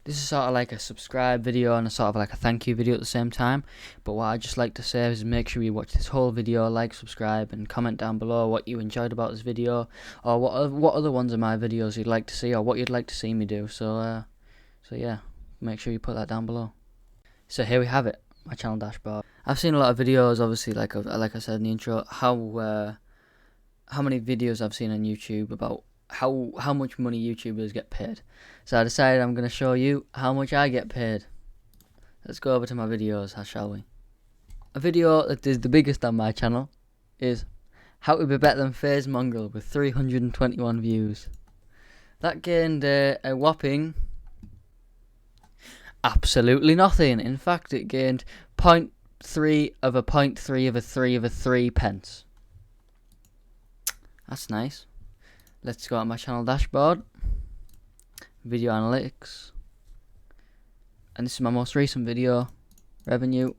This is sort of like a subscribe video and a sort of like a thank you video at the same time. But what I just like to say is make sure you watch this whole video, like, subscribe, and comment down below what you enjoyed about this video, or what other ones of my videos you'd like to see, or what you'd like to see me do. So yeah, make sure you put that down below. So here we have it, my channel dashboard. I've seen a lot of videos, obviously, like I said in the intro, how many videos I've seen on YouTube about how much money YouTubers get paid. So I decided I'm going to show you how much I get paid. Let's go over to my videos, shall we? A video that is the biggest on my channel is how to be better than FaZe Mongrel with 321 views. That gained a whopping absolutely nothing. In fact, it gained 0.3 of a 0.3 of a 3 of a 3 pence. That's nice. Let's go to my channel dashboard, video analytics, and this is my most recent video. Revenue,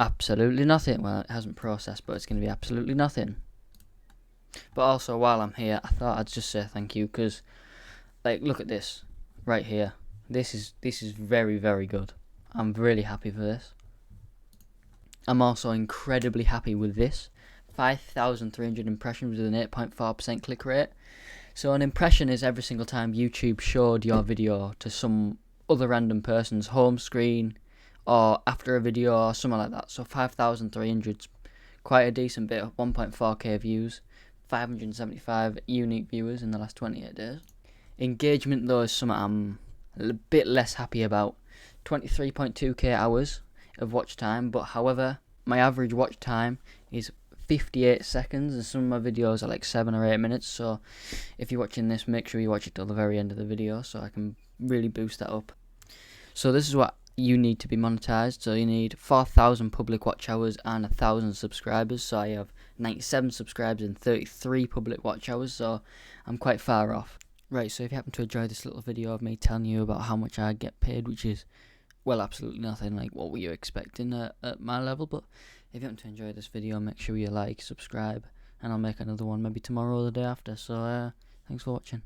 absolutely nothing. Well, it hasn't processed, but it's going to be absolutely nothing. But also, while I'm here, I thought I'd just say thank you, because, like, look at this right here. This is very, very good. I'm really happy for this. I'm also incredibly happy with this. 5,300 impressions with an 8.4% click rate. So an impression is every single time YouTube showed your video to some other random person's home screen or after a video or something like that. So 5,300 is quite a decent bit of 1.4k views, 575 unique viewers in the last 28 days. Engagement though is something I'm a bit less happy about. 23.2k hours of watch time, but however, my average watch time is 58 seconds, and some of my videos are like 7 or 8 minutes. So if you're watching this, make sure you watch it till the very end of the video so I can really boost that up. So this is what you need to be monetized. So you need 4,000 public watch hours and 1,000 subscribers. So I have 97 subscribers and 33 public watch hours, so I'm quite far off. Right, so if you happen to enjoy this little video of me telling you about how much I get paid, which is, well, absolutely nothing, like what were you expecting at my level, but if you happen to enjoy this video, make sure you like, subscribe, and I'll make another one maybe tomorrow or the day after. So thanks for watching.